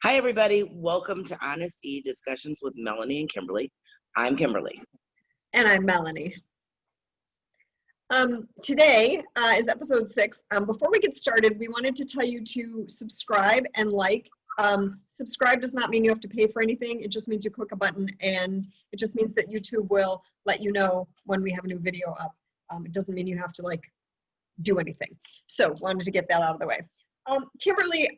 Hi, everybody. Welcome to Honest E Discussions with Melanie and Kimberly. I'm Kimberly. And I'm Melanie. Today is episode 6. Before we get started, we wanted to tell you to subscribe and like. Subscribe does not mean you have to pay for anything. It just means you click a button, and it just means that YouTube will let you know when we have a new video up. It doesn't mean you have to do anything. So wanted to get that out of the way. Kimberly,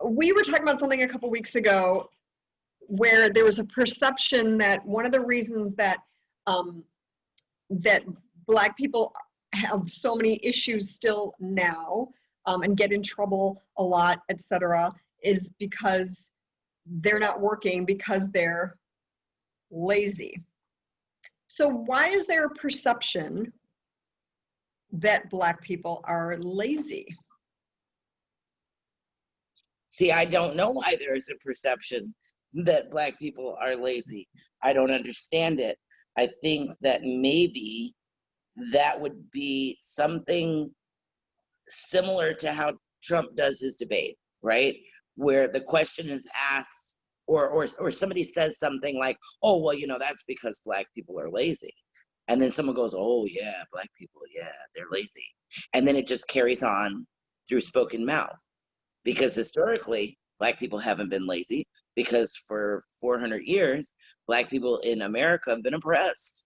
we were talking about something a couple weeks ago where there was a perception that one of the reasons that that Black people have so many issues still now and get in trouble a lot, etc., is because they're not working because they're lazy. So why is there a perception that Black people are lazy? See, I don't know why there is a perception that Black people are lazy. I don't understand it. I think that maybe that would be something similar to how Trump does his debate, right? Where the question is asked or somebody says something like, oh, well, that's because Black people are lazy. And then someone goes, oh, yeah, Black people, yeah, they're lazy. And then it just carries on through spoken mouth. Because historically, Black people haven't been lazy, because for 400 years, Black people in America have been oppressed.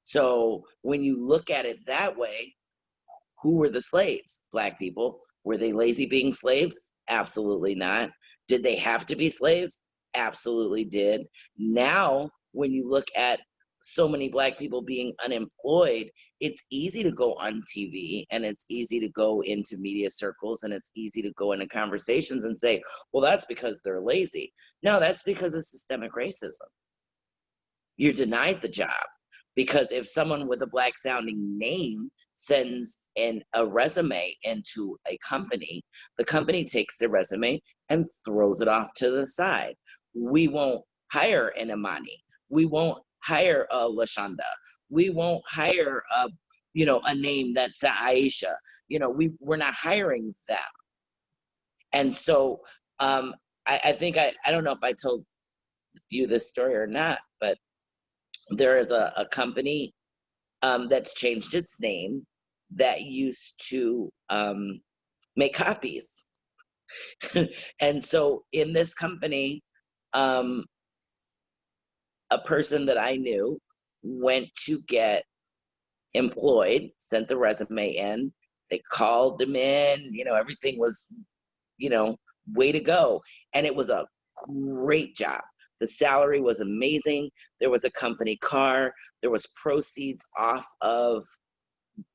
So when you look at it that way, who were the slaves? Black people. Were they lazy being slaves? Absolutely not. Did they have to be slaves? Absolutely did. Now, when you look at so many Black people being unemployed, it's easy to go on TV and it's easy to go into media circles and it's easy to go into conversations and say, well, that's because they're lazy. No, that's because of systemic racism. You're denied the job because if someone with a Black sounding name sends a resume into a company, the company takes the resume and throws it off to the side. We won't hire an Imani. We won't hire a Lashonda. We won't hire a name that's Aisha. We're not hiring them. And so I think I don't know if I told you this story or not, but there is a company that's changed its name that used to make copies. And so in this company, a person that I knew went to get employed, sent the resume in, they called them in, everything was, way to go. And it was a great job. The salary was amazing. There was a company car. There was proceeds off of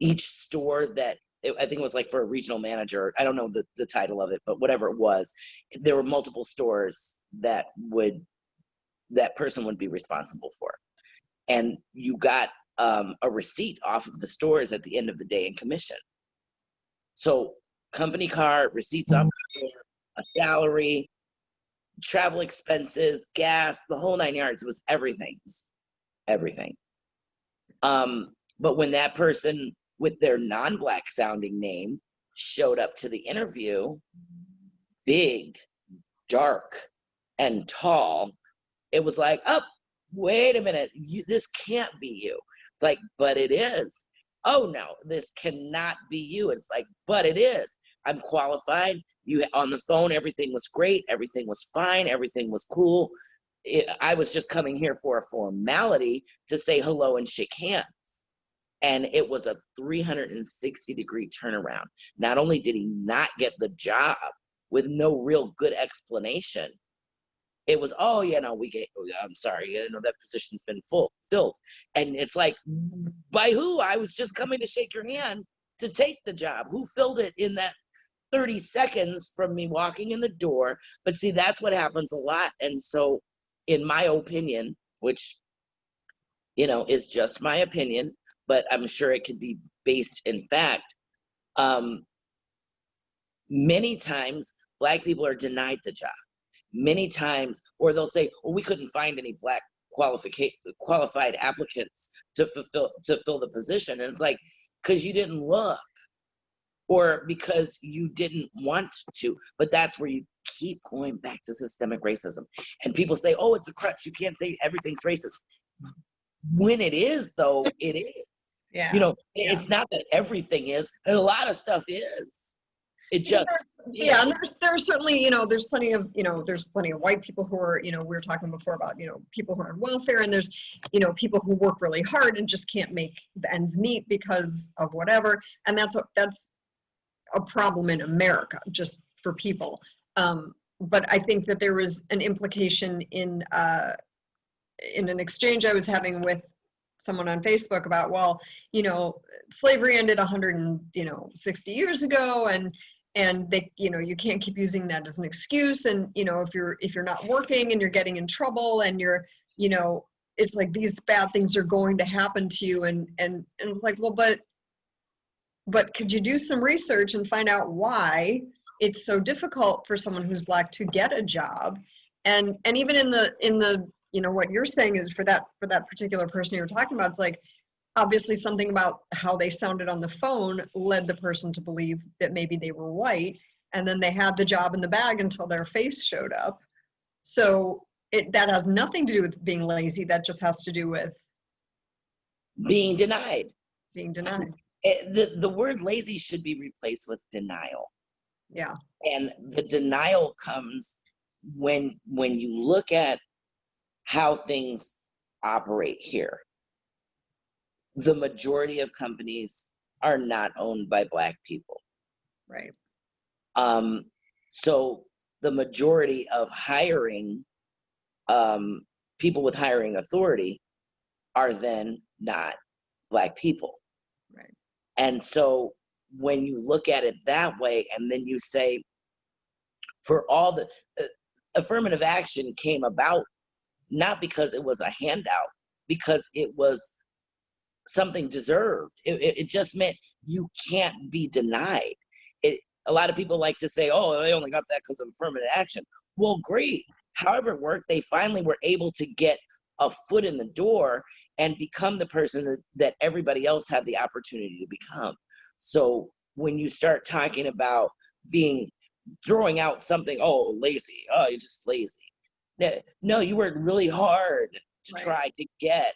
each store that I think it was like for a regional manager. I don't know the title of it, but whatever it was, there were multiple stores that person would be responsible for. And you got a receipt off of the stores at the end of the day in commission. So company car, receipts off the store, a salary, travel expenses, gas, the whole 9 yards. It was everything. But when that person with their non-Black sounding name showed up to the interview, big, dark, and tall, it was like, oh, wait a minute, this can't be you. It's like, but it is. Oh no, this cannot be you. It's like, but it is. I'm qualified. You on the phone, everything was great. Everything was fine. Everything was cool. I was just coming here for a formality to say hello and shake hands. And it was a 360-degree turnaround. Not only did he not get the job with no real good explanation, it was, oh, I'm sorry, that position's been filled. And it's like, by who? I was just coming to shake your hand to take the job. Who filled it in that 30 seconds from me walking in the door? But see, that's what happens a lot. And so, in my opinion, which, is just my opinion, but I'm sure it could be based in fact, many times Black people are denied the job. Many times, or they'll say, well, we couldn't find any Black qualified applicants to fill the position. And it's like, because you didn't look. or because you didn't want to. But that's where you keep going back to systemic racism. And people say, oh, it's a crutch. You can't say everything's racist. When it is, though, it is. Yeah. You know, Yeah. it's not that everything is, and a lot of stuff is. It just yeah, and there's certainly, you know, there's plenty of white people who are, you know, we were talking before about, you know, people who are on welfare, and there's, you know, people who work really hard and just can't make the ends meet because of whatever, and that's a problem in America just for people. But I think that there was an implication in an exchange I was having with someone on Facebook about, well, you know, slavery ended 160 years ago, and they, you know, you can't keep using that as an excuse, and, you know, if you're not working and you're getting in trouble and you're, you know, it's like these bad things are going to happen to you, and it's like, well, but could you do some research and find out why it's so difficult for someone who's Black to get a job? And even in the you know, what you're saying is for that particular person you're talking about, it's like, obviously something about how they sounded on the phone led the person to believe that maybe they were white, and then they had the job in the bag until their face showed up. So that has nothing to do with being lazy. That just has to do with being denied. The word lazy should be replaced with denial. Yeah. And the denial comes when you look at how things operate here. The majority of companies are not owned by Black people. Right. So the majority of hiring, people with hiring authority are then not Black people. Right. And so when you look at it that way, and then you say, for all the affirmative action came about not because it was a handout, because it was something deserved. It just meant you can't be denied. A lot of people like to say, oh, they only got that because of affirmative action. Well, great. However it worked, they finally were able to get a foot in the door and become the person that everybody else had the opportunity to become. So when you start talking about throwing out something, oh, lazy, oh, you're just lazy. No, you worked really hard to try to get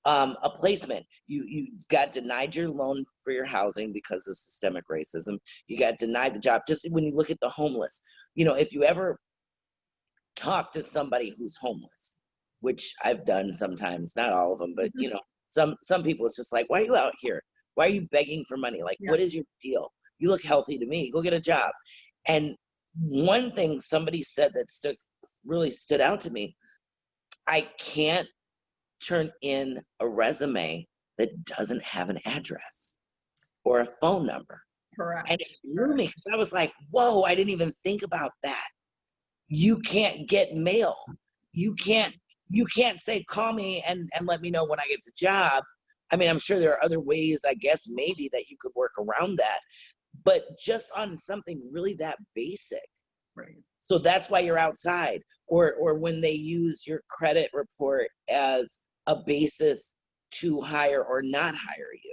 a placement. You got denied your loan for your housing because of systemic racism. You got denied the job. Just when you look at the homeless, you know, if you ever talk to somebody who's homeless, which I've done sometimes, not all of them, but you know, some people, it's just like, why are you out here? Why are you begging for money? Like, what is your deal? You look healthy to me. Go get a job. And one thing somebody said that really stood out to me, I can't turn in a resume that doesn't have an address or a phone number. Correct. And it blew me, because I was like, whoa, I didn't even think about that. You can't get mail. You can't say, call me and let me know when I get the job. I mean, I'm sure there are other ways, I guess, maybe that you could work around that. But just on something really that basic. Right. So that's why you're outside. Or when they use your credit report as a basis to hire or not hire you.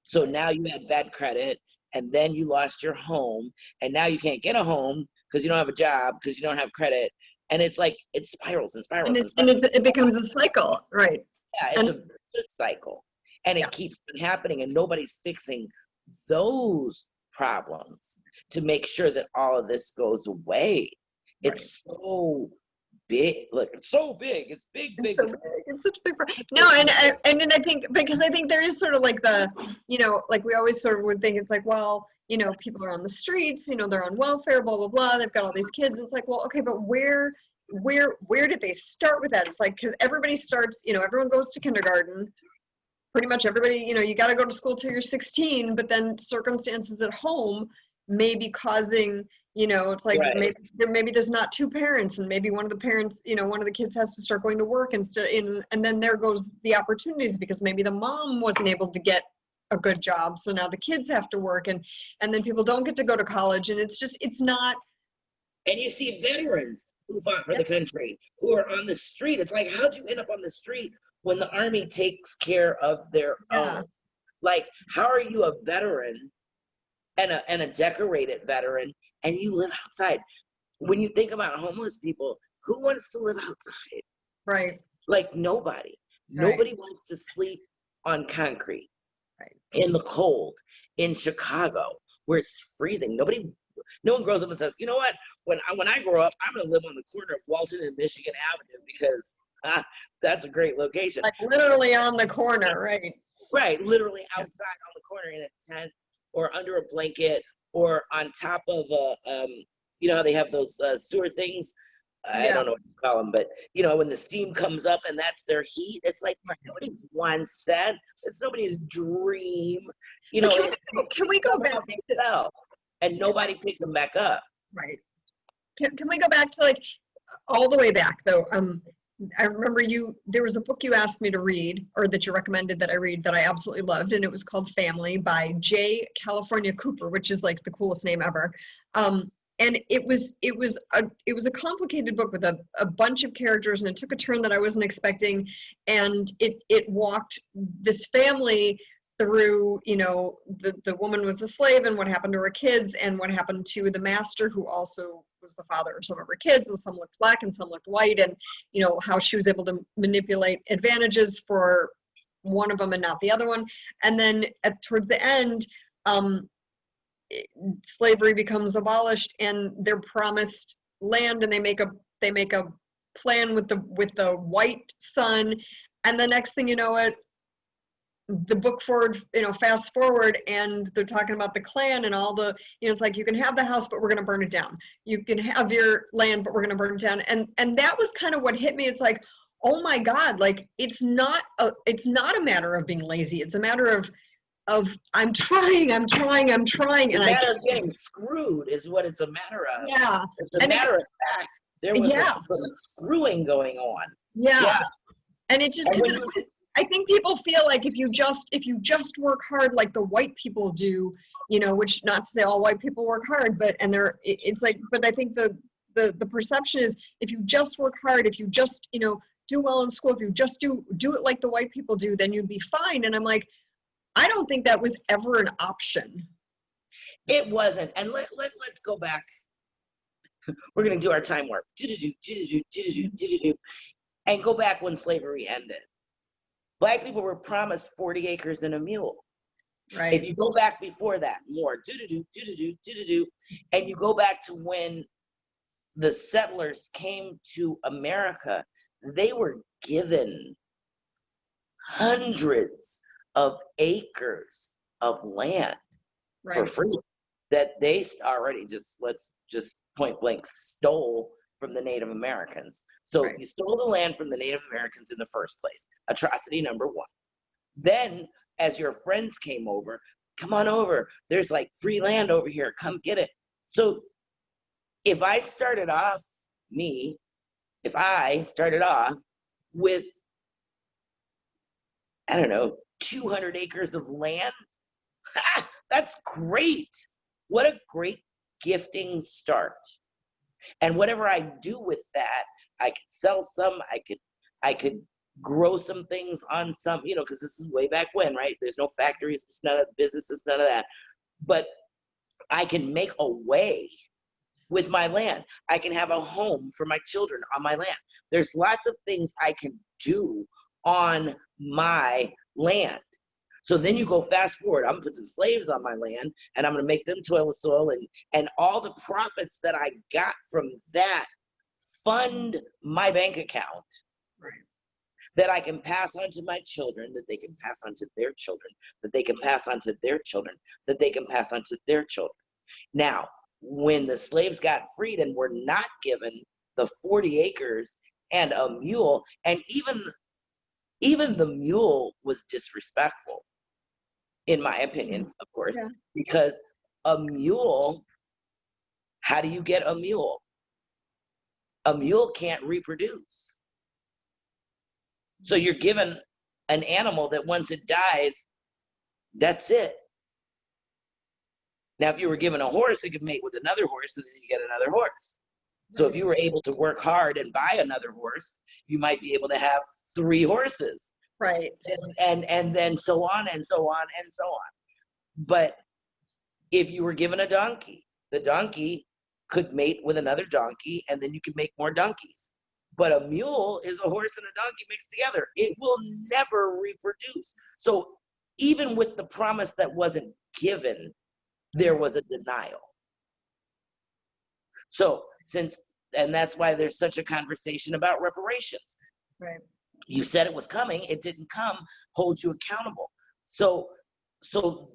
So now you had bad credit, and then you lost your home, and now you can't get a home because you don't have a job, because you don't have credit. And it's like, it spirals and spirals and spirals. And it becomes a cycle, right? Yeah, it's a vicious cycle. And it keeps happening, and nobody's fixing those problems to make sure that all of this goes away. Right. It's so big. Look, it's so big. It's big. It's such a big problem. No, and then I think, because I think there is sort of like the, you know, like we always sort of would think, it's like, well, you know, people are on the streets, you know, they're on welfare, blah, blah, blah. They've got all these kids. It's like, well, okay, but where did they start with that? It's like, because everybody starts, you know, everyone goes to kindergarten. Pretty much everybody, you know, you got to go to school till you're 16, but then circumstances at home may be causing, you know, it's like maybe there's not two parents, and maybe one of the parents, you know, one of the kids has to start going to work and then there goes the opportunities, because maybe the mom wasn't able to get a good job, so now the kids have to work, and then people don't get to go to college, and it's not. And you see veterans who fought for the country who are on the street. It's like, how'd you end up on the street when the Army takes care of their own? Like, how are you a veteran and a decorated veteran, and you live outside. When you think about homeless people, who wants to live outside? Right. Like nobody. Right. Nobody wants to sleep on concrete Right. in the cold in Chicago where it's freezing. No one grows up and says, you know what? When I grow up, I'm going to live on the corner of Walton and Michigan Avenue because that's a great location. Like literally on the corner, right? Right, literally outside on the corner in a tent or under a blanket or on top of you know how they have those sewer things. I Yeah. don't know what you call them, but you know when the steam comes up and that's their heat. It's like nobody wants that. It's nobody's dream. You But know, can we go back somehow they fell, and nobody picked them back up. right? Can we go back to like all the way back though? I remember there was a book you asked me to read, or that you recommended that I read, that I absolutely loved, and it was called Family by J. California Cooper, which is like the coolest name ever. And it was a complicated book with a bunch of characters, and it took a turn that I wasn't expecting, and it walked this family through, you know, the woman was the slave and what happened to her kids and what happened to the master, who also was the father of some of her kids, and some looked black and some looked white, and you know how she was able to manipulate advantages for one of them and not the other one. And then towards the end, slavery becomes abolished and they're promised land, and they make a plan with the white son, and the next thing you know it, the book forward, you know, fast forward, and they're talking about the Klan and all the, you know, it's like, you can have the house, but we're going to burn it down. You can have your land, but we're going to burn it down. And that was kind of what hit me. It's like, oh my God, like it's not a matter of being lazy. It's a matter of I'm trying. It's And a matter of getting screwed is what it's a matter of. yeah. It's a matter of fact. There was yeah. some screwing going on. Yeah. And it just, And I think people feel like if you just work hard like the white people do, you know, which, not to say all white people work hard, but it's like, but I think the perception is, if you just work hard, if you just, you know, do well in school, if you just do it like the white people do, then you'd be fine. And I'm like, I don't think that was ever an option. it wasn't. And let's go back. We're going to do our time warp. And go back when slavery ended. Black people were promised 40 acres and a mule. Right. If you go back before that, more and you go back to when the settlers came to America, they were given hundreds of acres of land for free that they already let's just point blank stole from the Native Americans. So you stole the land from the Native Americans in the first place. Atrocity number one. Then, as your friends came over, come on over. There's like free land over here. Come get it. So if I started off with, I don't know, 200 acres of land, that's great. What a great gifting start. And whatever I do with that, I could sell some, I could grow some things on some, you know, because this is way back when, right? There's no factories, it's none of businesses, none of that. But I can make a way with my land. I can have a home for my children on my land. There's lots of things I can do on my land. So then you go fast forward, I'm gonna put some slaves on my land and I'm gonna make them toil the soil, and all the profits that I got from that fund my bank account. Right. That I can pass on to my children, that they can pass on to their children, that they can pass on to their children, that they can pass on to their children. Now, when the slaves got freed and were not given the 40 acres and a mule, and even the mule was disrespectful, in my opinion, of course, because a mule, how do you get a mule? A mule can't reproduce. So you're given an animal that once it dies, that's it. Now, if you were given a horse, it could mate with another horse, and then you get another horse. So if you were able to work hard and buy another horse, you might be able to have 3 horses. Right. And then so on and so on and so on. But If you were given a donkey, the donkey could mate with another donkey, and then you could make more donkeys. But a mule is a horse and a donkey mixed together. It will never reproduce. So even with the promise that wasn't given, there was a denial. So and that's why there's such a conversation about reparations. Right. You said it was coming, it didn't come, hold you accountable. So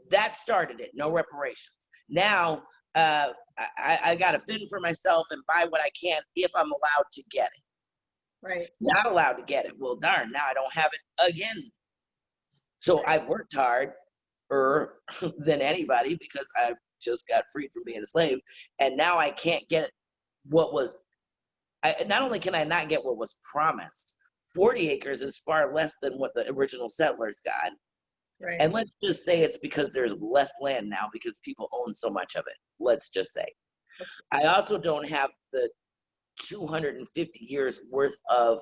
that started it, no reparations. Now, I got to fend for myself and buy what I can if I'm allowed to get it. Right. Not allowed to get it. Well, darn, now I don't have it again. So I've worked harder than anybody because I just got freed from being a slave. And now I can't get what was, not only can I not get what was promised, 40 acres is far less than what the original settlers got. Right. And let's just say it's because there's less land now because people own so much of it. Let's just say. I also don't have the 250 years worth of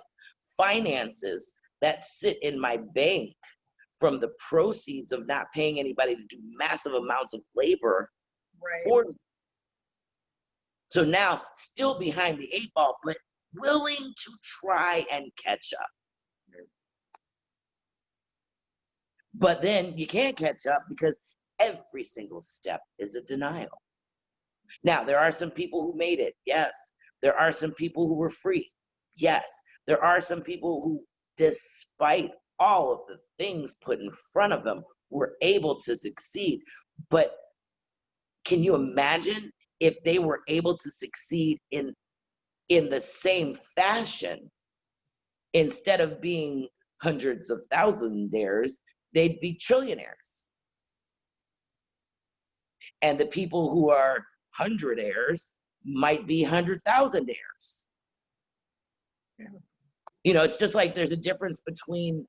finances that sit in my bank from the proceeds of not paying anybody to do massive amounts of labor for me. So now, still behind the 8 ball, but willing to try and catch up. But then you can't catch up because every single step is a denial. Now, there are some people who made it. Yes. There are some people who were free. Yes. There are some people who, despite all of the things put in front of them, were able to succeed. But can you imagine if they were able to succeed in the same fashion? Instead of being hundreds of thousandaires, they'd be trillionaires. And the people who are hundredaires might be 100,000aires. Yeah. You know, it's just like there's a difference between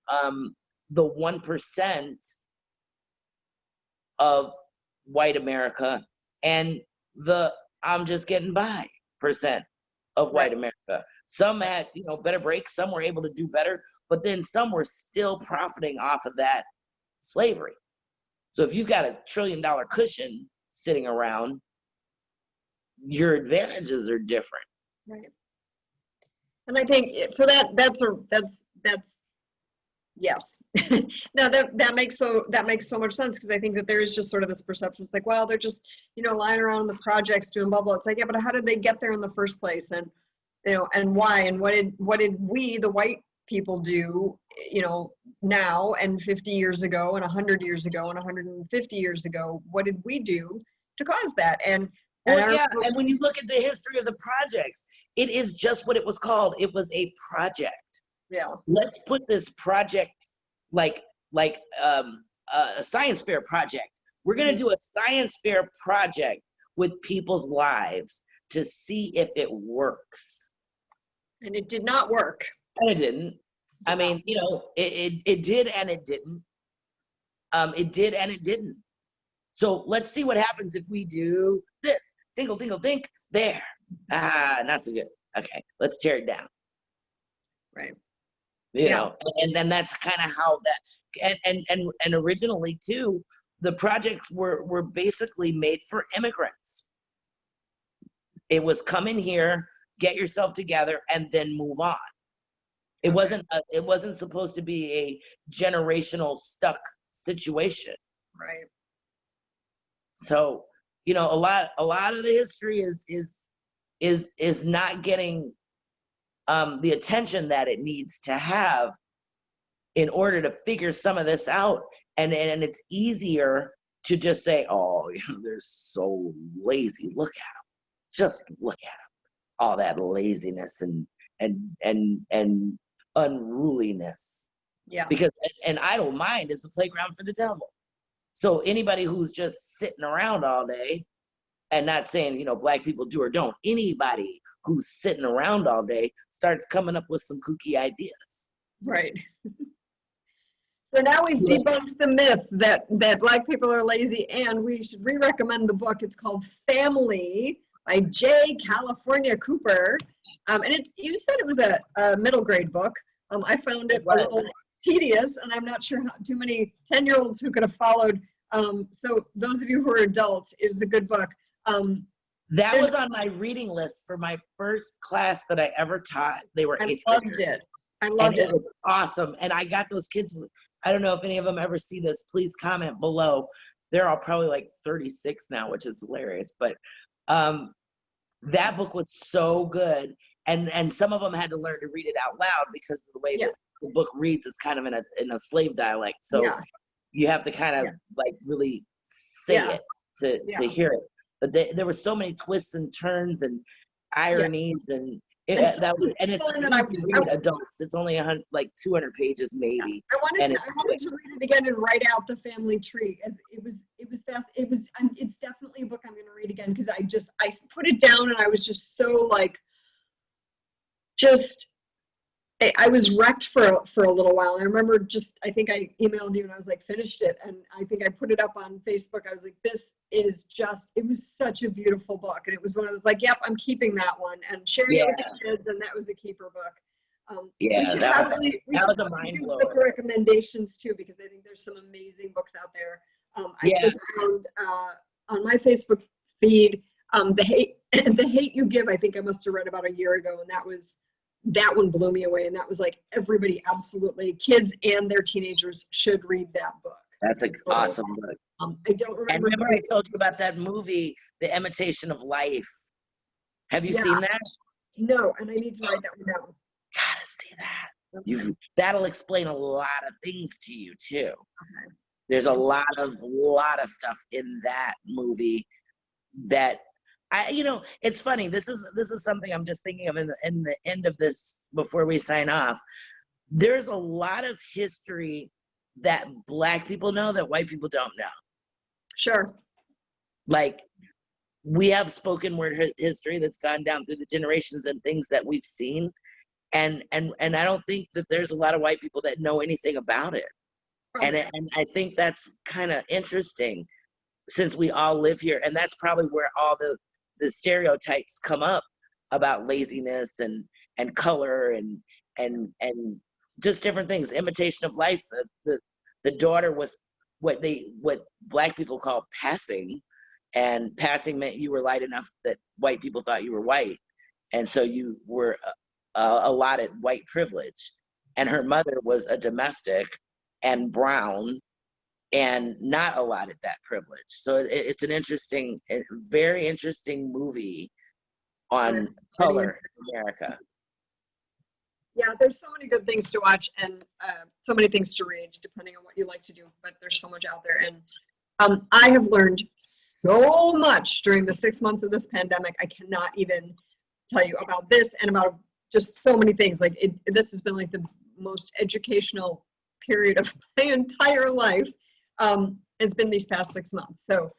the 1% of white America and the I'm just getting by percent of white America. Some had, better breaks, some were able to do better, but then some were still profiting off of that slavery. So if you've got $1 trillion cushion sitting around, your advantages are different. Right. And I think so that's yes. Now that makes so much sense, because I think that there is just sort of this perception. It's like, well, they're just lying around in the projects doing blah blah. It's like, yeah, but how did they get there in the first place, and and why, and what did we, the white people, do now and 50 years ago and 100 years ago and 150 years ago? What did we do to cause that? And when you look at the history of the projects, it is just what it was called. It was a project. Yeah. Let's put this project like a science fair project. We're going to do a science fair project with people's lives to see if it works. And it did not work. And it didn't. I mean, it did and it didn't. It did and it didn't. So let's see what happens if we do this. Tinkle, tinkle, tink. There. Not so good. Okay, let's tear it down. Right. And then that's kind of how that, and originally too, the projects were basically made for immigrants. It was come in here, get yourself together, and then move on. It wasn't supposed to be a generational stuck situation. Right. So, a lot of the history is not getting the attention that it needs to have in order to figure some of this out. And it's easier to just say, oh, they're so lazy. Look at them. Just look at them. All that laziness and unruliness. Yeah. Because an idle mind is the playground for the devil. So anybody who's just sitting around all day, and not saying, Black people do or don't, anybody who's sitting around all day starts coming up with some kooky ideas. Right. So now we've debunked the myth that Black people are lazy, and we should re-recommend the book. It's called Family by J. California Cooper. And you said it was a middle grade book. I found it a little tedious, and I'm not sure how too many 10-year-olds who could have followed So those of you who are adults, it was a good book. That was on my reading list for my first class that I ever taught. They were I eighth loved graders. it. I And loved it it. was awesome. And I got those kids, I don't know if any of them ever see this, please comment below. They're all probably like 36 now, which is hilarious. But that book was so good. And some of them had to learn to read it out loud because of the way Yeah. that the book reads. It's kind of in a slave dialect. So Yeah. you have to kind of Yeah. like really say Yeah. it to hear it. But there were so many twists and turns and ironies and And so that was, and it's people, and easy to read adults. It's only 100, like 200 pages maybe. I wanted And to read it again and write out the family tree, as it was fast. It's definitely a book I'm going to read again, because I put it down and I was just so like, I was wrecked for a little while. I remember I think I emailed you and I was like, finished it. And I think I put it up on Facebook. I was like, it was such a beautiful book. And it was one of those like, yep, I'm keeping that one and sharing it with the kids. And that was a keeper book. We should probably do book recommendations too, because I think there's some amazing books out there. I just found on my Facebook feed, the hate you give. I think I must have read about a year ago, and that one blew me away. And that was like, everybody, absolutely, kids and their teenagers should read that book. That's an awesome book. I don't remember. And remember I told you about that movie, The Imitation of Life. Have you seen that? No, and I need to write that one down. Gotta see that. That'll explain a lot of things to you too. Okay. There's a lot of stuff in that movie that it's funny. This is something I'm just thinking of in the end of this before we sign off. There's a lot of history that Black people know that white people don't know. Sure. Like, we have spoken word history that's gone down through the generations and things that we've seen. And I don't think that there's a lot of white people that know anything about it. Okay. And I think that's kind of interesting, since we all live here. And that's probably where all the stereotypes come up about laziness and color and just different things. Imitation of life. The daughter was what Black people call passing, and passing meant you were light enough that white people thought you were white, and so you were allotted white privilege. And her mother was a domestic and brown and not allotted that privilege. So it's an interesting, very interesting movie on color in America. Yeah, there's so many good things to watch and so many things to read, depending on what you like to do, but there's so much out there. And I have learned so much during the 6 months of this pandemic. I cannot even tell you about this and about just so many things. Like this has been like the most educational period of my entire life. Has been these past 6 months. So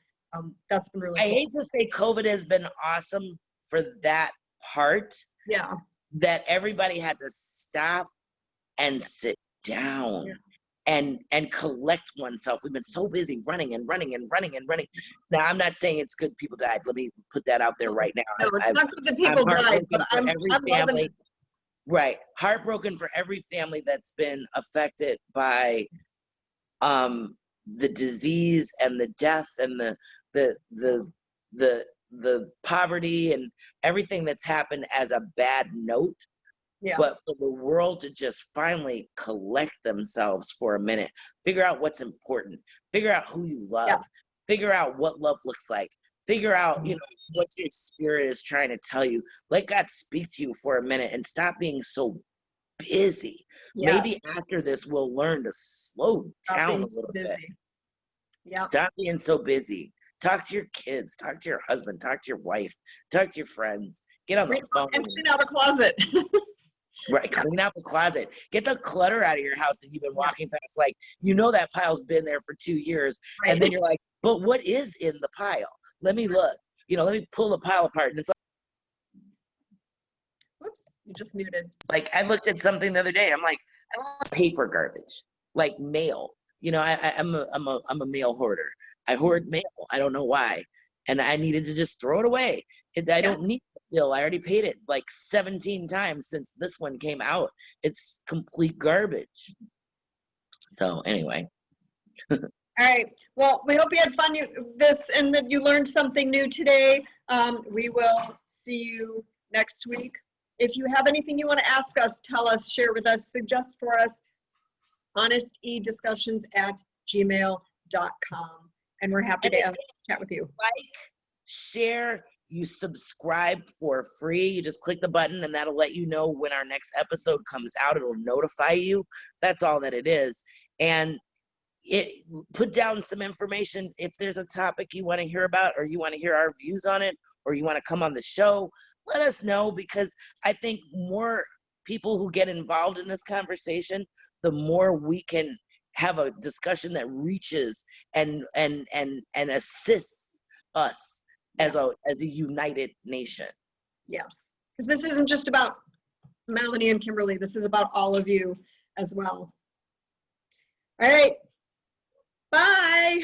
that's been really cool. I hate to say COVID has been awesome for that part. Yeah. That everybody had to stop and sit down and collect oneself. We've been so busy running and running and running and running. Now, I'm not saying it's good people died. Let me put that out there right now. No, it's not good that people died, but I'm family. Right. Heartbroken for every family that's been affected by the disease and the death and the poverty and everything that's happened as a bad note. Yeah. But for the world to just finally collect themselves for a minute, figure out what's important, figure out who you love, figure out what love looks like, figure out, what your spirit is trying to tell you. Let God speak to you for a minute and stop being so busy. Yeah. Maybe after this, we'll learn to slow down a little bit. Yeah. Stop being so busy. Talk to your kids, talk to your husband, talk to your wife, talk to your friends, get on the phone. And clean out a closet. Right, clean out the closet. Get the clutter out of your house that you've been walking past. Like, that pile's been there for 2 years. Right. And then you're like, but what is in the pile? Let me look. Let me pull the pile apart. And it's like, whoops, you just muted. Like, I looked at something the other day. I'm like, I want paper garbage, like mail. I'm a mail hoarder. I hoard mail. I don't know why. And I needed to just throw it away. I don't need the bill. I already paid it like 17 times since this one came out. It's complete garbage. So anyway. All right. Well, we hope you had fun and that you learned something new today. We will see you next week. If you have anything you want to ask us, tell us, share with us, suggest for us, honestediscussions@gmail.com. And we're happy to chat with you. Like, share, you subscribe for free. You just click the button and that'll let you know when our next episode comes out. It'll notify you. That's all that it is. And put down some information if there's a topic you want to hear about, or you want to hear our views on it, or you want to come on the show. Let us know, because I think more people who get involved in this conversation, the more we can have a discussion that reaches and assists us as a united nation. Yes, because this isn't just about Melanie and Kimberly. This is about all of you as well. All right. Bye.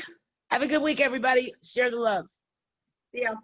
Have a good week, everybody. Share the love. See ya.